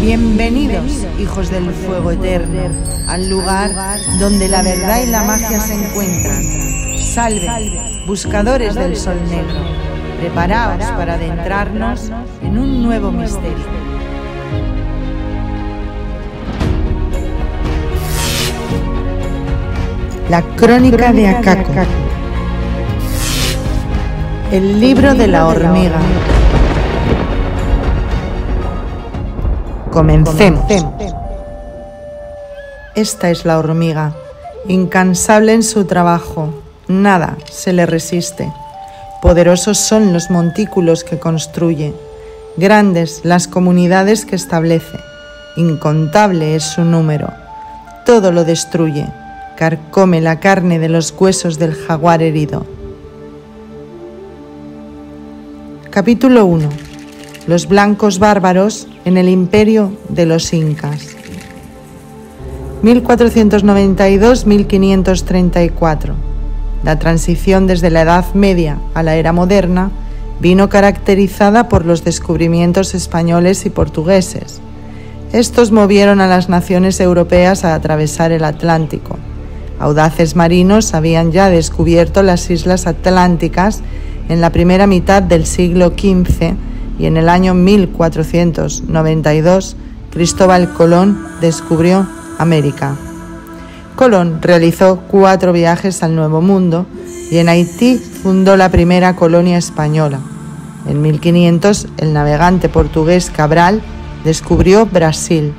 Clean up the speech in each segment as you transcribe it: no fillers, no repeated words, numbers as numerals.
Bienvenidos, hijos del fuego eterno, al lugar donde la verdad y la magia se encuentran. Salve, buscadores del sol negro. Preparaos para adentrarnos en un nuevo misterio. La crónica de Akako. El libro de la hormiga. Comencemos. Esta es la hormiga, incansable en su trabajo. Nada se le resiste. Poderosos son los montículos que construye, grandes las comunidades que establece. Incontable es su número. Todo lo destruye, carcome la carne de los huesos del jaguar herido. Capítulo 1. Los blancos bárbaros en el imperio de los incas. 1492-1534. La transición desde la Edad Media a la era moderna vino caracterizada por los descubrimientos españoles y portugueses. Estos movieron a las naciones europeas a atravesar el Atlántico. Audaces marinos habían ya descubierto las islas atlánticas en la primera mitad del siglo XV y en el año 1492 Cristóbal Colón descubrió América. Colón realizó 4 viajes al Nuevo Mundo y en Haití fundó la primera colonia española. En 1500 el navegante portugués Cabral descubrió Brasil.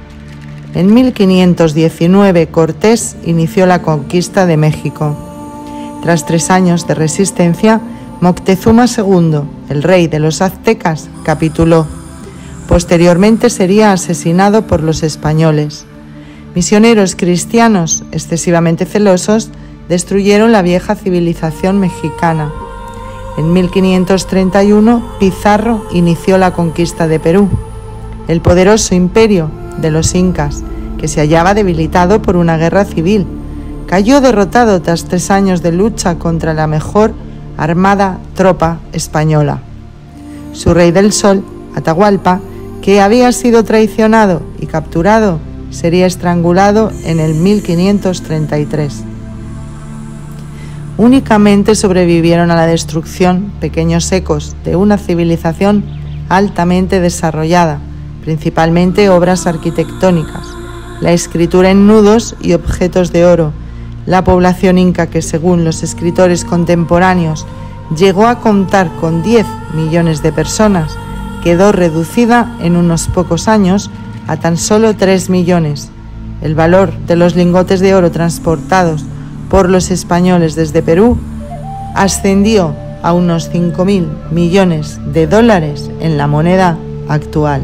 En 1519 Cortés inició la conquista de México. Tras 3 años de resistencia, Moctezuma II, el rey de los aztecas, capituló. Posteriormente sería asesinado por los españoles. Misioneros cristianos, excesivamente celosos, destruyeron la vieja civilización mexicana. En 1531, Pizarro inició la conquista de Perú. El poderoso imperio de los incas, que se hallaba debilitado por una guerra civil, cayó derrotado tras 3 años de lucha contra la mejor armada tropa española. Su rey del sol, Atahualpa, que había sido traicionado y capturado, sería estrangulado en el 1533. Únicamente sobrevivieron a la destrucción pequeños ecos de una civilización altamente desarrollada, principalmente obras arquitectónicas, la escritura en nudos y objetos de oro. La población inca, que según los escritores contemporáneos llegó a contar con 10 millones de personas, quedó reducida en unos pocos años a tan solo 3 millones. El valor de los lingotes de oro transportados por los españoles desde Perú ascendió a unos 5.000 millones de dólares en la moneda actual.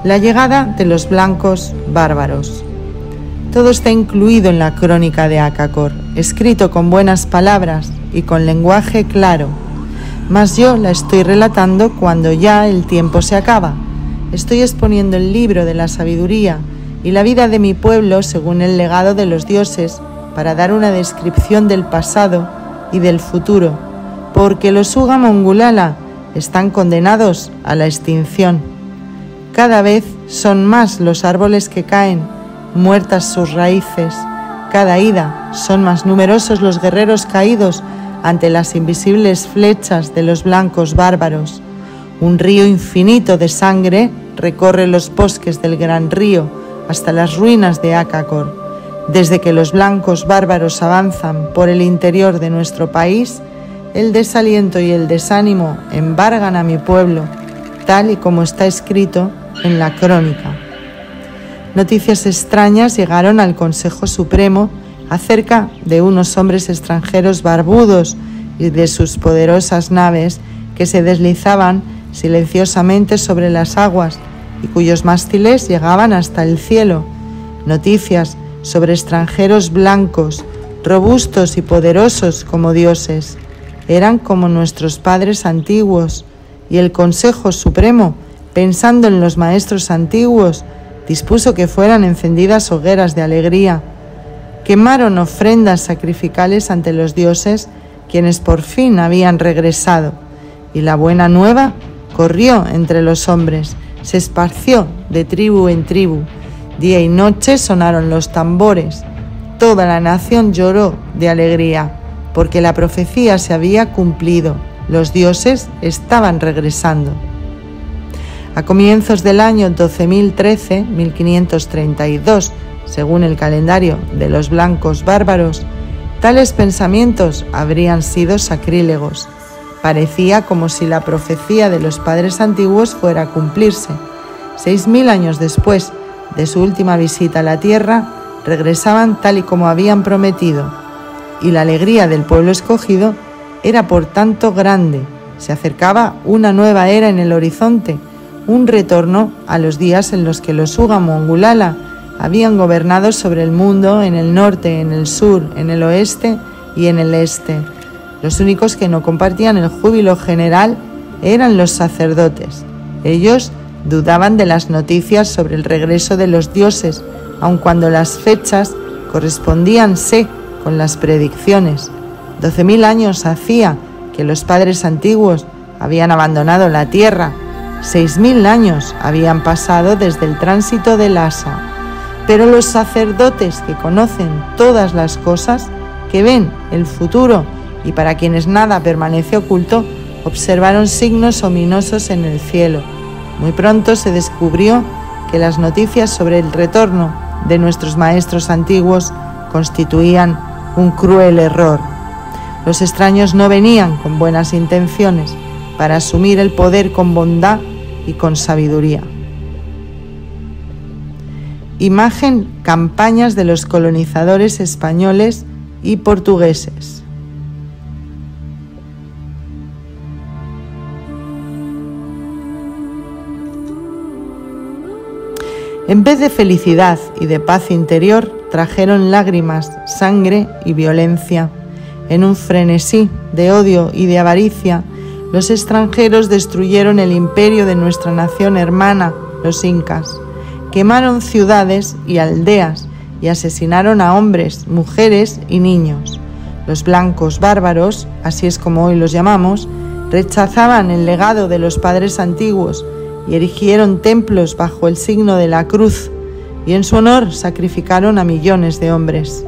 La llegada de los blancos bárbaros. Todo está incluido en la crónica de Akako, escrito con buenas palabras y con lenguaje claro. Mas yo la estoy relatando cuando ya el tiempo se acaba. Estoy exponiendo el libro de la sabiduría y la vida de mi pueblo según el legado de los dioses para dar una descripción del pasado y del futuro, porque los Uga Mongulala están condenados a la extinción. Cada vez son más los árboles que caen, muertas sus raíces. Cada ida son más numerosos los guerreros caídos ante las invisibles flechas de los blancos bárbaros. Un río infinito de sangre recorre los bosques del gran río hasta las ruinas de Akako. Desde que los blancos bárbaros avanzan por el interior de nuestro país, el desaliento y el desánimo embargan a mi pueblo, tal y como está escrito en la crónica. Noticias extrañas llegaron al Consejo Supremo acerca de unos hombres extranjeros barbudos y de sus poderosas naves que se deslizaban silenciosamente sobre las aguas y cuyos mástiles llegaban hasta el cielo. Noticias sobre extranjeros blancos, robustos y poderosos como dioses. Eran como nuestros padres antiguos, y el Consejo Supremo, pensando en los maestros antiguos, dispuso que fueran encendidas hogueras de alegría. Quemaron ofrendas sacrificales ante los dioses, quienes por fin habían regresado, y la buena nueva corrió entre los hombres, se esparció de tribu en tribu. Día y noche sonaron los tambores. Toda la nación lloró de alegría, porque la profecía se había cumplido. Los dioses estaban regresando. A comienzos del año 12.013, 1532, según el calendario de los blancos bárbaros, tales pensamientos habrían sido sacrílegos. Parecía como si la profecía de los padres antiguos fuera a cumplirse. 6.000 años después de su última visita a la tierra, regresaban tal y como habían prometido, y la alegría del pueblo escogido era por tanto grande. Se acercaba una nueva era en el horizonte, un retorno a los días en los que los Uga Mongulala habían gobernado sobre el mundo en el norte, en el sur, en el oeste y en el este. Los únicos que no compartían el júbilo general eran los sacerdotes. Ellos dudaban de las noticias sobre el regreso de los dioses, aun cuando las fechas correspondíanse con las predicciones. 12.000 años hacía que los padres antiguos habían abandonado la tierra. 6.000 años habían pasado desde el tránsito del Asa. Pero los sacerdotes que conocen todas las cosas, que ven el futuro y para quienes nada permanece oculto, observaron signos ominosos en el cielo. Muy pronto se descubrió que las noticias sobre el retorno de nuestros maestros antiguos constituían un cruel error. Los extraños no venían con buenas intenciones para asumir el poder con bondad y con sabiduría. Imagen: campañas de los colonizadores españoles y portugueses. En vez de felicidad y de paz interior, trajeron lágrimas, sangre y violencia. En un frenesí de odio y de avaricia, los extranjeros destruyeron el imperio de nuestra nación hermana, los incas. Quemaron ciudades y aldeas y asesinaron a hombres, mujeres y niños. Los blancos bárbaros, así es como hoy los llamamos, rechazaban el legado de los padres antiguos y erigieron templos bajo el signo de la cruz, y en su honor sacrificaron a millones de hombres.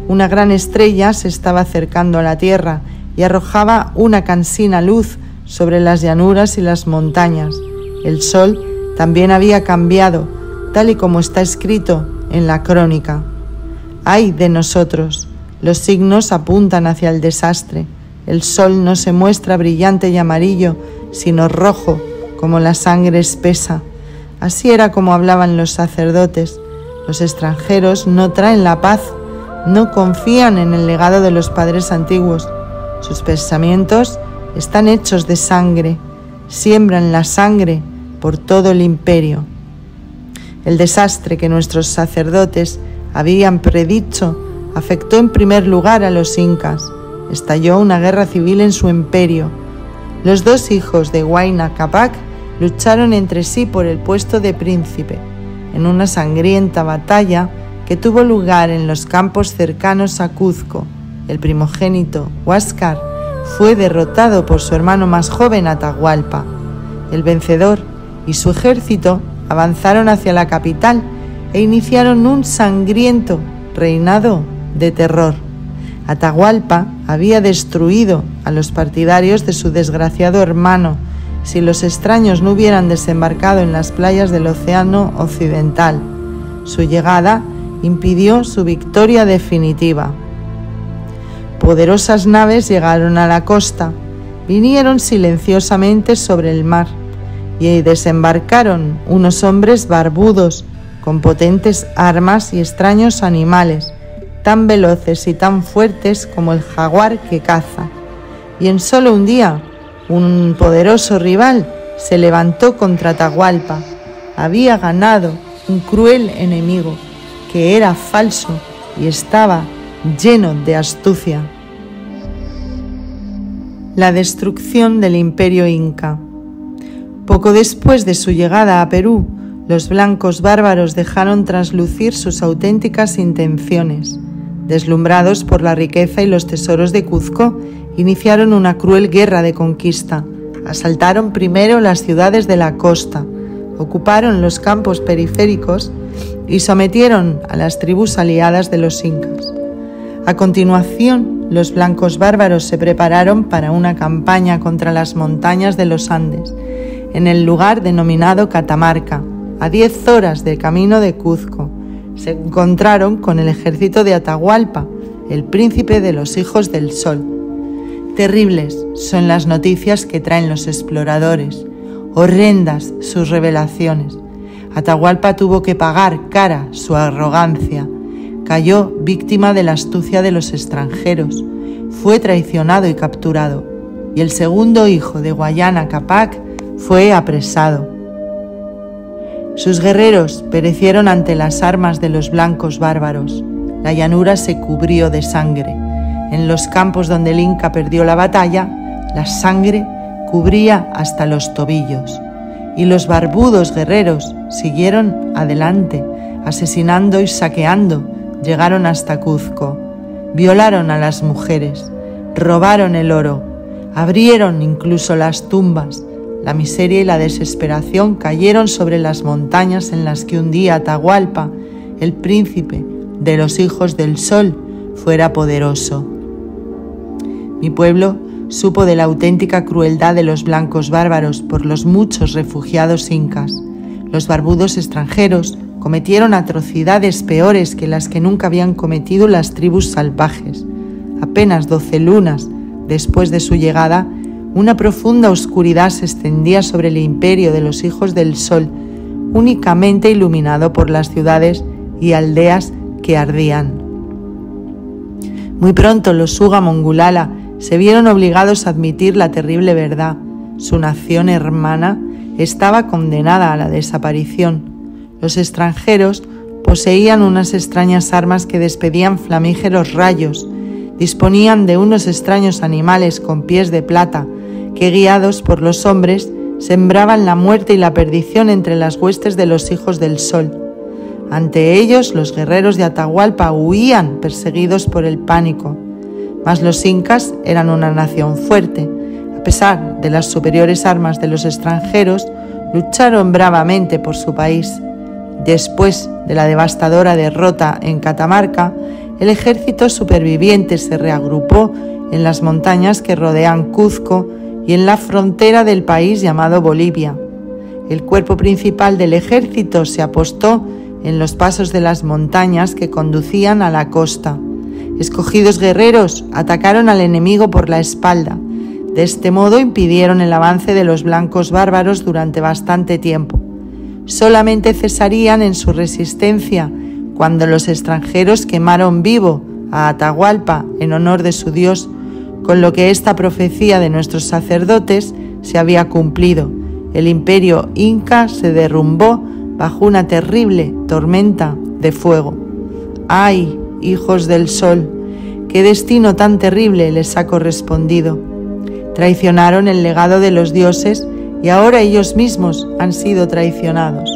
Una gran estrella se estaba acercando a la tierra y arrojaba una cansina luz sobre las llanuras y las montañas. El sol también había cambiado, tal y como está escrito en la crónica. ¡Ay de nosotros! Los signos apuntan hacia el desastre. El sol no se muestra brillante y amarillo, sino rojo, como la sangre espesa. Así era como hablaban los sacerdotes. Los extranjeros no traen la paz, no confían en el legado de los padres antiguos. Sus pensamientos están hechos de sangre, siembran la sangre por todo el imperio. El desastre que nuestros sacerdotes habían predicho afectó en primer lugar a los incas. Estalló una guerra civil en su imperio. Los dos hijos de Huayna Cápac lucharon entre sí por el puesto de príncipe, en una sangrienta batalla que tuvo lugar en los campos cercanos a Cuzco. El primogénito, Huáscar, fue derrotado por su hermano más joven, Atahualpa. El vencedor y su ejército avanzaron hacia la capital e iniciaron un sangriento reinado de terror. Atahualpa había destruido a los partidarios de su desgraciado hermano si los extraños no hubieran desembarcado en las playas del Océano Occidental. Su llegada impidió su victoria definitiva. Poderosas naves llegaron a la costa, vinieron silenciosamente sobre el mar y desembarcaron unos hombres barbudos con potentes armas y extraños animales, tan veloces y tan fuertes como el jaguar que caza. Y en solo un día, un poderoso rival se levantó contra Atahualpa. Había ganado un cruel enemigo que era falso y estaba lleno de astucia. La destrucción del imperio inca. Poco después de su llegada a Perú, los blancos bárbaros dejaron traslucir sus auténticas intenciones. Deslumbrados por la riqueza y los tesoros de Cuzco, iniciaron una cruel guerra de conquista. Asaltaron primero las ciudades de la costa, ocuparon los campos periféricos y sometieron a las tribus aliadas de los incas. A continuación, los blancos bárbaros se prepararon para una campaña contra las montañas de los Andes, en el lugar denominado Catamarca, a 10 horas de camino de Cuzco. Se encontraron con el ejército de Atahualpa, el príncipe de los hijos del sol. Terribles son las noticias que traen los exploradores, horrendas sus revelaciones. Atahualpa tuvo que pagar cara su arrogancia, cayó víctima de la astucia de los extranjeros, fue traicionado y capturado, y el segundo hijo de Guayana Capac fue apresado. Sus guerreros perecieron ante las armas de los blancos bárbaros. La llanura se cubrió de sangre. En los campos donde el Inca perdió la batalla, la sangre cubría hasta los tobillos. Y los barbudos guerreros siguieron adelante, asesinando y saqueando. Llegaron hasta Cuzco, violaron a las mujeres, robaron el oro, abrieron incluso las tumbas. La miseria y la desesperación cayeron sobre las montañas en las que un día Atahualpa, el príncipe de los hijos del sol, fuera poderoso. Mi pueblo supo de la auténtica crueldad de los blancos bárbaros por los muchos refugiados incas. Los barbudos extranjeros cometieron atrocidades peores que las que nunca habían cometido las tribus salvajes. Apenas 12 lunas después de su llegada, una profunda oscuridad se extendía sobre el imperio de los hijos del sol, únicamente iluminado por las ciudades y aldeas que ardían. Muy pronto los Suga Mongulala se vieron obligados a admitir la terrible verdad. Su nación hermana estaba condenada a la desaparición. Los extranjeros poseían unas extrañas armas que despedían flamígeros rayos, disponían de unos extraños animales con pies de plata que, guiados por los hombres, sembraban la muerte y la perdición entre las huestes de los hijos del sol. Ante ellos, los guerreros de Atahualpa huían perseguidos por el pánico. Mas los incas eran una nación fuerte. A pesar de las superiores armas de los extranjeros, lucharon bravamente por su país. Después de la devastadora derrota en Catamarca, el ejército superviviente se reagrupó en las montañas que rodean Cuzco y en la frontera del país llamado Bolivia. El cuerpo principal del ejército se apostó en los pasos de las montañas que conducían a la costa. Escogidos guerreros atacaron al enemigo por la espalda. De este modo impidieron el avance de los blancos bárbaros durante bastante tiempo. Solamente cesarían en su resistencia cuando los extranjeros quemaron vivo a Atahualpa en honor de su dios, con lo que esta profecía de nuestros sacerdotes se había cumplido. El imperio inca se derrumbó bajo una terrible tormenta de fuego. ¡Ay, hijos del sol! ¡Qué destino tan terrible les ha correspondido! Traicionaron el legado de los dioses y ahora ellos mismos han sido traicionados,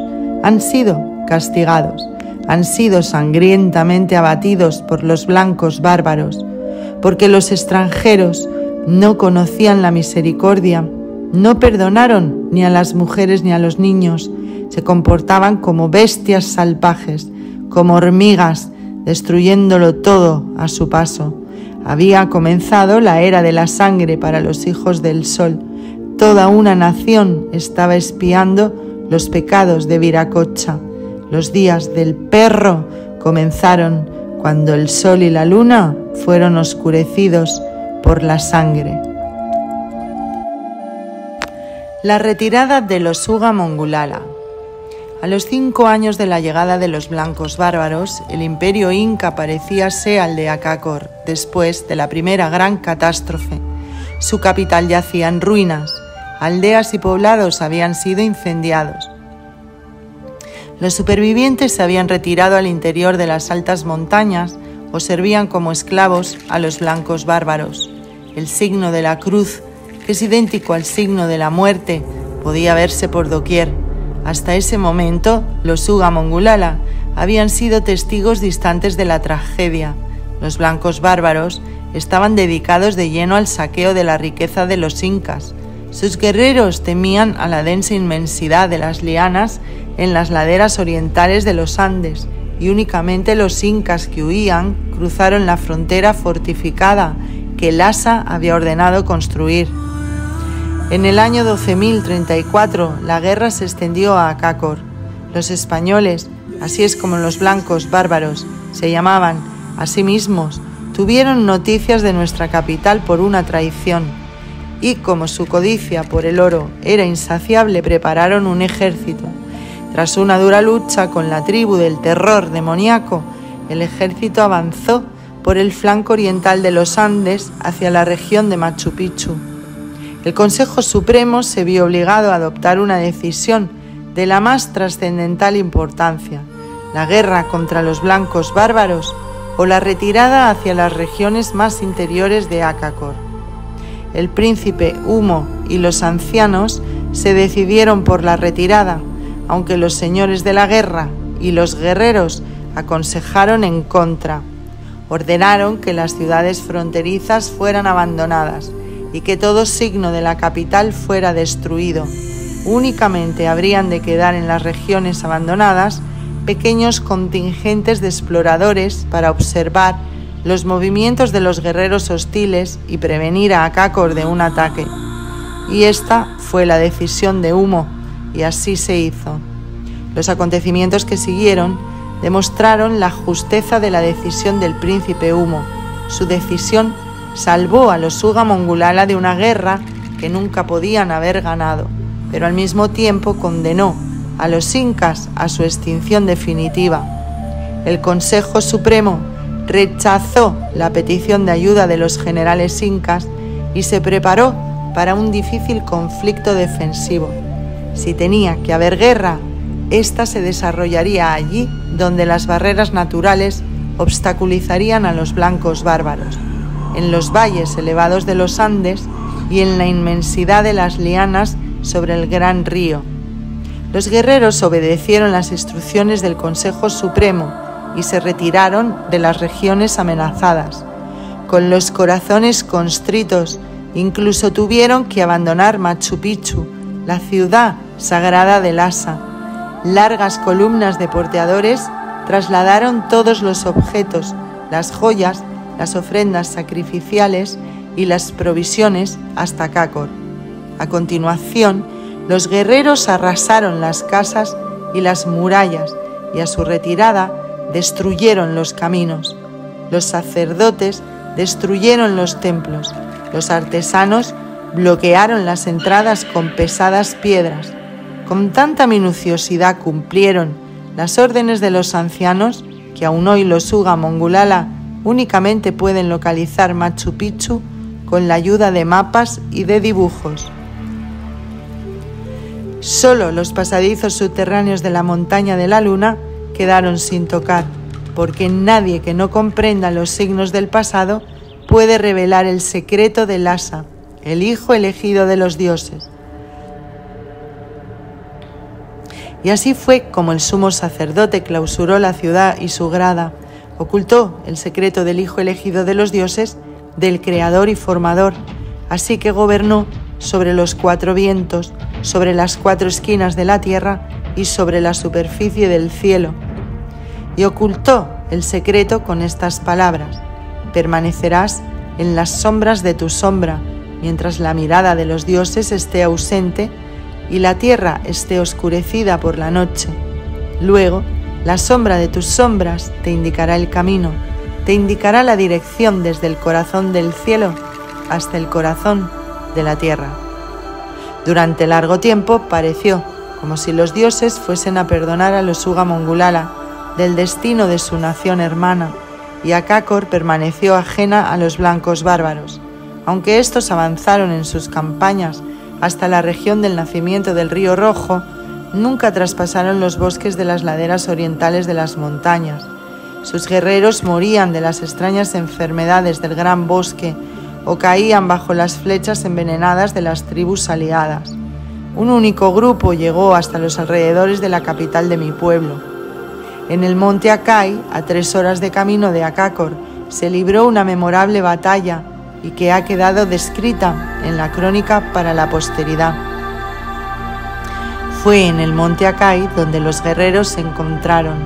han sido castigados, han sido sangrientamente abatidos por los blancos bárbaros, porque los extranjeros no conocían la misericordia, no perdonaron ni a las mujeres ni a los niños, se comportaban como bestias salvajes, como hormigas, destruyéndolo todo a su paso. Había comenzado la era de la sangre para los hijos del sol. Toda una nación estaba expiando los pecados de Viracocha. Los días del perro comenzaron cuando el sol y la luna fueron oscurecidos por la sangre. La retirada de los Suga Mongulala. A los 5 años de la llegada de los blancos bárbaros, el imperio inca parecíase al de Acacor, después de la primera gran catástrofe. Su capital yacía en ruinas, aldeas y poblados habían sido incendiados. Los supervivientes se habían retirado al interior de las altas montañas o servían como esclavos a los blancos bárbaros. El signo de la cruz, que es idéntico al signo de la muerte, podía verse por doquier. Hasta ese momento, los Suga Mongulala habían sido testigos distantes de la tragedia. Los blancos bárbaros estaban dedicados de lleno al saqueo de la riqueza de los incas. Sus guerreros temían a la densa inmensidad de las lianas en las laderas orientales de los Andes, y únicamente los incas que huían cruzaron la frontera fortificada que Lhasa había ordenado construir. En el año 12.034 la guerra se extendió a Acácor. Los españoles, así es como los blancos bárbaros se llamaban a sí mismos, tuvieron noticias de nuestra capital por una traición, y como su codicia por el oro era insaciable, prepararon un ejército. Tras una dura lucha con la tribu del terror demoníaco, el ejército avanzó por el flanco oriental de los Andes hacia la región de Machu Picchu. El Consejo Supremo se vio obligado a adoptar una decisión de la más trascendental importancia: la guerra contra los blancos bárbaros o la retirada hacia las regiones más interiores de Acácor. El príncipe Humo y los ancianos se decidieron por la retirada, aunque los señores de la guerra y los guerreros aconsejaron en contra. Ordenaron que las ciudades fronterizas fueran abandonadas y que todo signo de la capital fuera destruido. Únicamente habrían de quedar en las regiones abandonadas pequeños contingentes de exploradores para observar los movimientos de los guerreros hostiles y prevenir a Acácor de un ataque. Y esta fue la decisión de Humo, y así se hizo. Los acontecimientos que siguieron demostraron la justeza de la decisión del príncipe Humo. Su decisión salvó a los Uga Mongulala de una guerra que nunca podían haber ganado, pero al mismo tiempo condenó a los incas a su extinción definitiva. El Consejo Supremo rechazó la petición de ayuda de los generales incas y se preparó para un difícil conflicto defensivo. Si tenía que haber guerra, esta se desarrollaría allí donde las barreras naturales obstaculizarían a los blancos bárbaros, en los valles elevados de los Andes y en la inmensidad de las lianas sobre el gran río. Los guerreros obedecieron las instrucciones del Consejo Supremo y se retiraron de las regiones amenazadas. Con los corazones constritos, incluso tuvieron que abandonar Machu Picchu, la ciudad sagrada de Lhasa. Largas columnas de porteadores trasladaron todos los objetos, las joyas, las ofrendas sacrificiales y las provisiones hasta Acácor. A continuación, los guerreros arrasaron las casas y las murallas y a su retirada destruyeron los caminos. Los sacerdotes destruyeron los templos. Los artesanos bloquearon las entradas con pesadas piedras. Con tanta minuciosidad cumplieron las órdenes de los ancianos que aún hoy los Uga Mongulala únicamente pueden localizar Machu Picchu con la ayuda de mapas y de dibujos. Solo los pasadizos subterráneos de la montaña de la luna quedaron sin tocar, porque nadie que no comprenda los signos del pasado puede revelar el secreto de Lhasa, el hijo elegido de los dioses. Y así fue como el sumo sacerdote clausuró la ciudad y su grada, ocultó el secreto del hijo elegido de los dioses, del creador y formador, así que gobernó sobre los 4 vientos, sobre las 4 esquinas de la tierra y sobre la superficie del cielo. Y ocultó el secreto con estas palabras: permanecerás en las sombras de tu sombra, mientras la mirada de los dioses esté ausente y la tierra esté oscurecida por la noche. Luego, la sombra de tus sombras te indicará el camino, te indicará la dirección desde el corazón del cielo hasta el corazón de la tierra. Durante largo tiempo pareció como si los dioses fuesen a perdonar a los Uga Mongulala del destino de su nación hermana, y Acácor permaneció ajena a los blancos bárbaros, aunque estos avanzaron en sus campañas hasta la región del nacimiento del río Rojo. Nunca traspasaron los bosques de las laderas orientales de las montañas. Sus guerreros morían de las extrañas enfermedades del gran bosque o caían bajo las flechas envenenadas de las tribus aliadas. Un único grupo llegó hasta los alrededores de la capital de mi pueblo. En el monte Acay, a 3 horas de camino de Acácor, se libró una memorable batalla y que ha quedado descrita en la crónica para la posteridad. Fue en el monte Acai donde los guerreros se encontraron,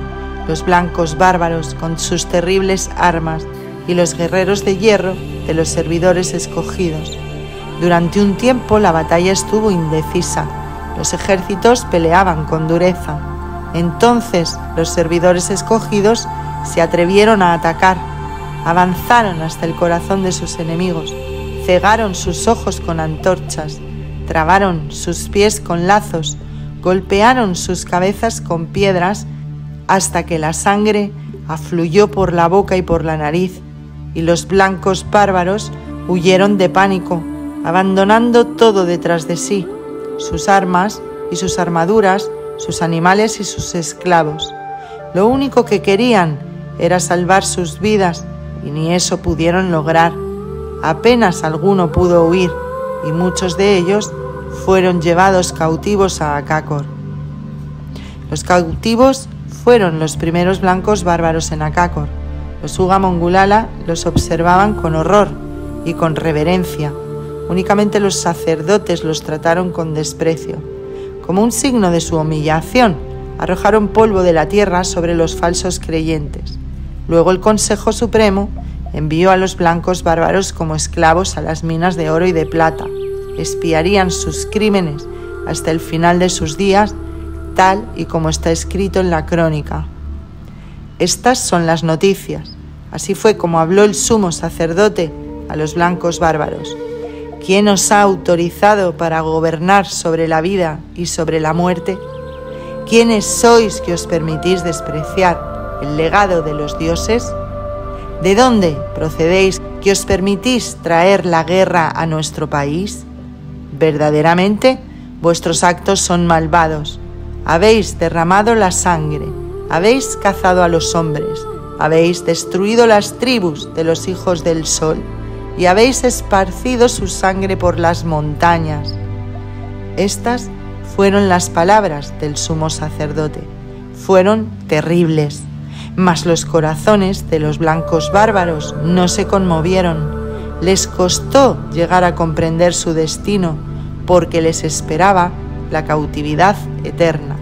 los blancos bárbaros con sus terribles armas y los guerreros de hierro de los servidores escogidos. Durante un tiempo la batalla estuvo indecisa, los ejércitos peleaban con dureza. Entonces los servidores escogidos se atrevieron a atacar, avanzaron hasta el corazón de sus enemigos, cegaron sus ojos con antorchas, trabaron sus pies con lazos, golpearon sus cabezas con piedras hasta que la sangre afluyó por la boca y por la nariz, y los blancos bárbaros huyeron de pánico, abandonando todo detrás de sí, sus armas y sus armaduras, sus animales y sus esclavos. Lo único que querían era salvar sus vidas, y ni eso pudieron lograr. Apenas alguno pudo huir, y muchos de ellos fueron llevados cautivos a Acacor. Los cautivos fueron los primeros blancos bárbaros en Acacor. Los Uga Mongulala los observaban con horror y con reverencia. Únicamente los sacerdotes los trataron con desprecio. Como un signo de su humillación, arrojaron polvo de la tierra sobre los falsos creyentes. Luego el Consejo Supremo envió a los blancos bárbaros como esclavos a las minas de oro y de plata. Espiarían sus crímenes hasta el final de sus días, tal y como está escrito en la crónica. Estas son las noticias. Así fue como habló el sumo sacerdote a los blancos bárbaros. ¿Quién os ha autorizado para gobernar sobre la vida y sobre la muerte? ¿Quiénes sois que os permitís despreciar el legado de los dioses? ¿De dónde procedéis que os permitís traer la guerra a nuestro país? Verdaderamente, vuestros actos son malvados. Habéis derramado la sangre, habéis cazado a los hombres, habéis destruido las tribus de los hijos del sol y habéis esparcido su sangre por las montañas. Estas fueron las palabras del sumo sacerdote. Fueron terribles, mas los corazones de los blancos bárbaros no se conmovieron. Les costó llegar a comprender su destino, porque les esperaba la cautividad eterna.